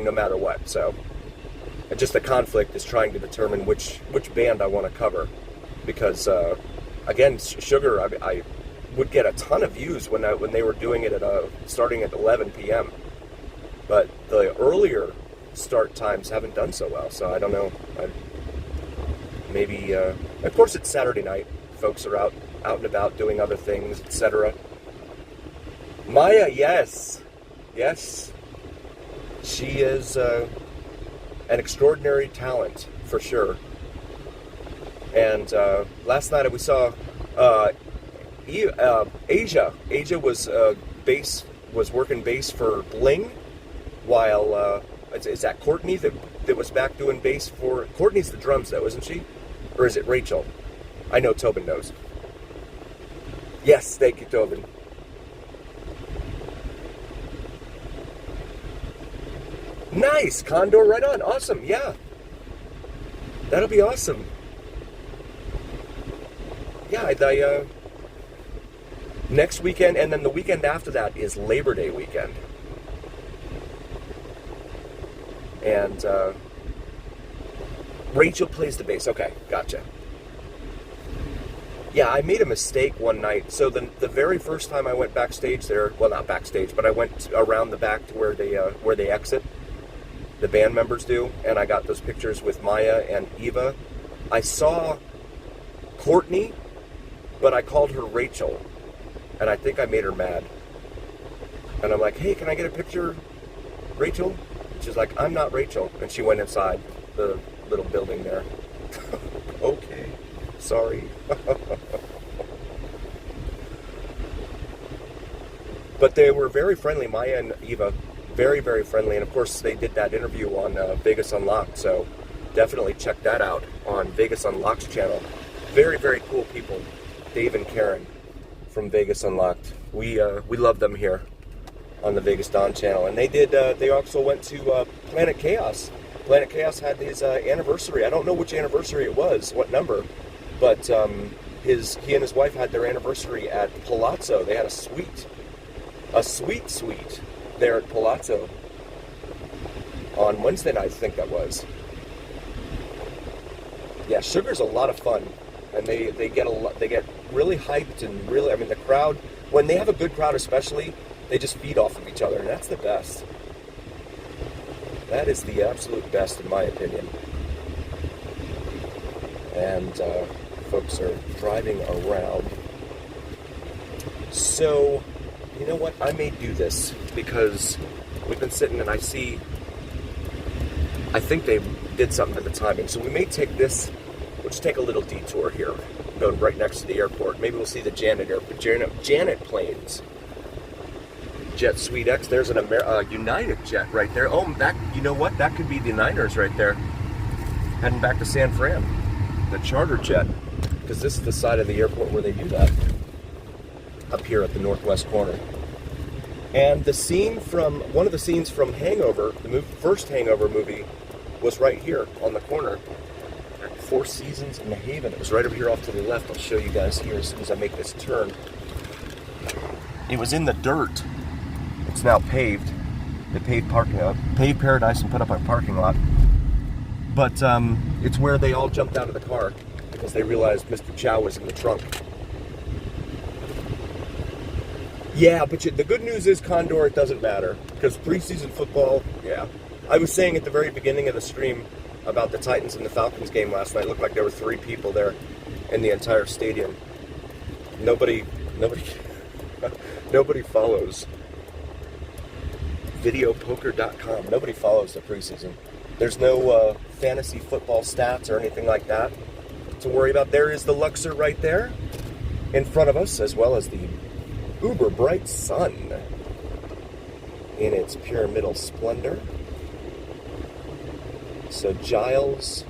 no matter what. So just the conflict is trying to determine which band I want to cover, because again, Sugar, I would get a ton of views when they were doing it at starting at 11 p.m. But the earlier start times haven't done so well. So I don't know. Maybe of course it's Saturday night. Folks are out and about doing other things, etc. Maya, yes, she is an extraordinary talent for sure. And last night we saw Asia. Asia was working bass for Bling, while is that Courtney that was back doing bass for Courtney's the drums though, isn't she? Or is it Rachel? I know Tobin knows. Yes, thank you, Tobin. Nice, Condor, right on, awesome, yeah. That'll be awesome. Yeah, next weekend, and then the weekend after that is Labor Day weekend. And Rachel plays the bass. Okay, gotcha. Yeah, I made a mistake one night. So the very first time I went backstage there, well, not backstage, but I went around the back to where they exit, the band members do, and I got those pictures with Maya and Eva. I saw Courtney, but I called her Rachel, and I think I made her mad. And I'm like, hey, can I get a picture, Rachel? She's like, I'm not Rachel. And she went inside the little building there. Okay, sorry. But they were very friendly, Maya and Eva, very, very friendly. And of course, they did that interview on Vegas Unlocked, so definitely check that out on Vegas Unlocked's channel. Very, very cool people, Dave and Karen from Vegas Unlocked. We love them here on the VegasDon channel. And they also went to Planet Chaos. Planet Chaos had his anniversary. I don't know which anniversary it was, what number, but he and his wife had their anniversary at Palazzo. They had a suite there at Palazzo on Wednesday night, I think that was. Yeah, Sugar's a lot of fun, and they get really hyped, and really, I mean, the crowd, when they have a good crowd especially, they just feed off of each other, and that's the best. That is the absolute best, in my opinion. And folks are driving around. So, you know what? I may do this because we've been sitting, and I think they did something to the timing. So we may take this. We'll just take a little detour here, going right next to the airport. Maybe we'll see the Janet planes. Jet Suite X. There's an United jet right there. Oh, you know what? That could be the Niners right there, heading back to San Fran. The charter jet, because this is the side of the airport where they do that. Up here at the northwest corner. And one of the scenes from Hangover, the first Hangover movie, was right here on the corner at Four Seasons in the Haven. It was right over here off to the left. I'll show you guys here as soon as I make this turn. It was in the dirt. It's now paved. They paved Paradise and put up a parking lot. But it's where they all jumped out of the car because they realized Mr. Chow was in the trunk. Yeah, but the good news is, Condor, it doesn't matter. Because preseason football, yeah. I was saying at the very beginning of the stream about the Titans and the Falcons game last night. It looked like there were 3 people there in the entire stadium. Nobody follows videopoker.com. Nobody follows the preseason. There's no fantasy football stats or anything like that to worry about. There is the Luxor right there in front of us, as well as the uber bright sun in its pyramidal splendor. So Giles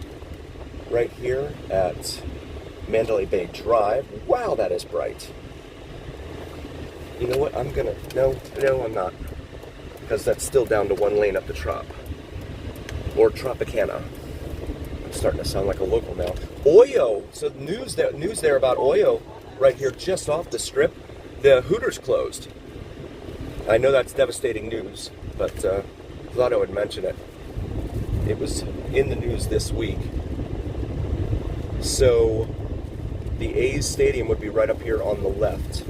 right here at Mandalay Bay Drive. Wow, that is bright. You know what? No, I'm not. Because that's still down to 1 lane up the Trop. Or Tropicana. I'm starting to sound like a local now. Oyo! So news there about Oyo right here just off the strip. The Hooters closed. I know that's devastating news, but Thought I would mention it. It was in the news this week. So the A's stadium would be right up here on the left.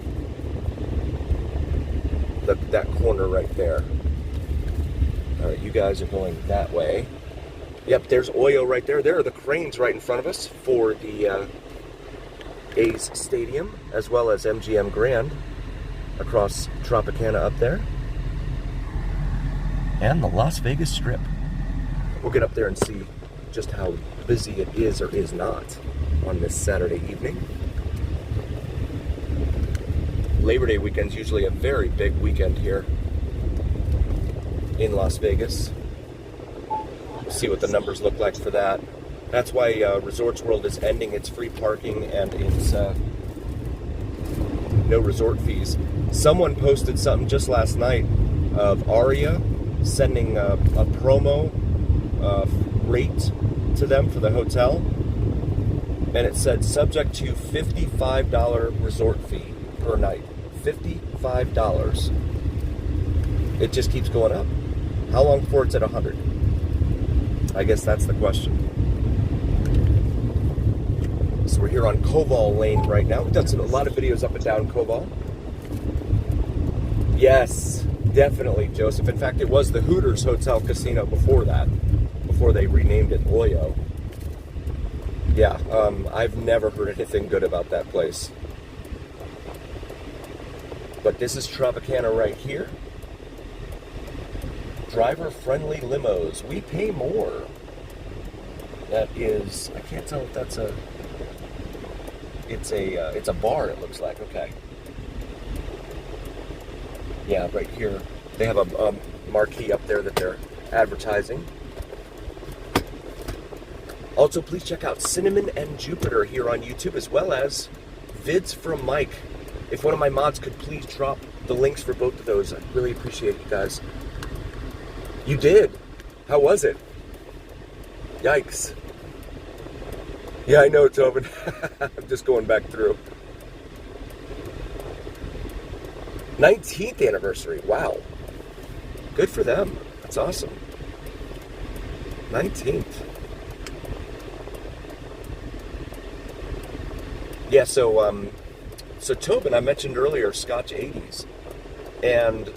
That corner right there. All right, you guys are going that way. Yep, there's Oyo right there. There are the cranes right in front of us for the A's stadium, as well as MGM Grand across Tropicana up there. And the Las Vegas Strip. We'll get up there and see just how busy it is or is not on this Saturday evening. Labor Day weekend's usually a very big weekend here in Las Vegas. See what the numbers look like for that. That's why Resorts World is ending its free parking and its no resort fees. Someone posted something just last night of Aria sending a promo rate to them for the hotel, and it said subject to $55 resort fee per night. $55. It just keeps going up. How long before it's at 100? I guess that's the question. So we're here on Koval Lane right now. We've done a lot of videos up and down Koval. Yes, definitely, Joseph. In fact, it was the Hooters Hotel Casino before that, before they renamed it Oyo. Yeah, I've never heard anything good about that place. But this is Tropicana right here. Driver-friendly limos. We pay more. That is, I can't tell if that's a, it's a bar, it looks like. Okay. Yeah, right here. They have a marquee up there that they're advertising. Also, please check out Cinnamon and Jupiter here on YouTube, as well as Vids from Mike. If one of my mods could please drop the links for both of those, I'd really appreciate you guys. You did. How was it? Yikes. Yeah, I know, Tobin. I'm just going back through. 19th anniversary. Wow. Good for them. That's awesome. 19th. Yeah, so Tobin, I mentioned earlier, Scotch 80s. And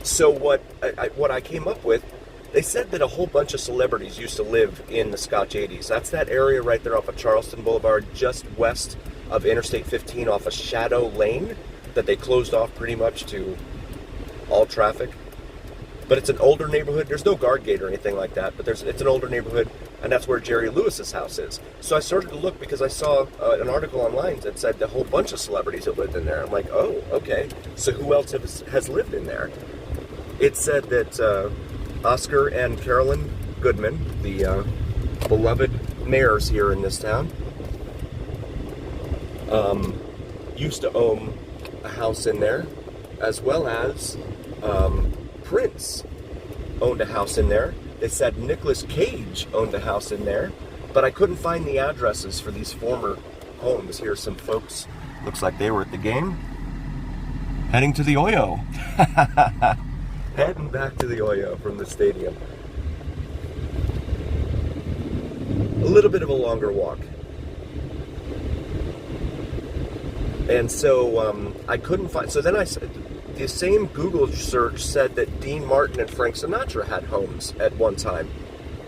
so what I came up with, they said that a whole bunch of celebrities used to live in the Scotch 80s. That's that area right there off of Charleston Boulevard, just west of Interstate 15 off of Shadow Lane, that they closed off pretty much to all traffic. But it's an older neighborhood. There's no guard gate or anything like that, but it's an older neighborhood, and that's where Jerry Lewis's house is. So I started to look because I saw an article online that said a whole bunch of celebrities that lived in there. I'm like, oh, okay. So who else has lived in there? It said that Oscar and Carolyn Goodman, the beloved mayors here in this town, used to own a house in there, as well as Prince owned a house in there. They said Nicolas Cage owned a house in there, but I couldn't find the addresses for these former homes. Here's some folks, looks like they were at the game, heading to the Oyo. Heading back to the Oyo from the stadium. A little bit of a longer walk. And so I couldn't find, so then I said, the same Google search said that Dean Martin and Frank Sinatra had homes at one time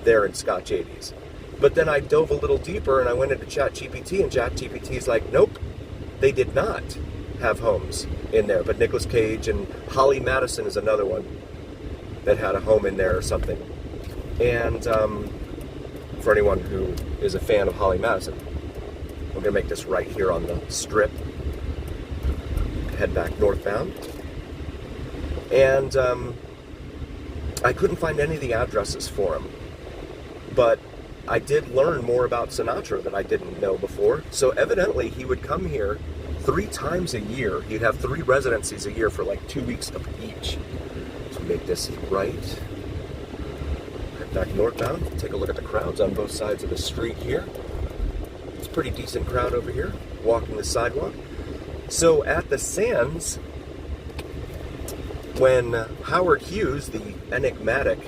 there in Scotch 80s. But then I dove a little deeper and I went into ChatGPT, and ChatGPT's like, nope, they did not have homes in there. But Nicolas Cage and Holly Madison is another one that had a home in there or something. And for anyone who is a fan of Holly Madison, we're gonna make this right here on the strip. Head back northbound. And I couldn't find any of the addresses for him. But I did learn more about Sinatra that I didn't know before. So evidently he would come here 3 times a year. He'd have 3 residencies a year for like 2 weeks of each. So make this right. Head back northbound. Take a look at the crowds on both sides of the street here. It's a pretty decent crowd over here, walking the sidewalk. So at the Sands, when Howard Hughes, the enigmatic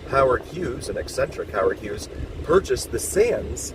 Howard Hughes, an eccentric Howard Hughes, purchased the sands,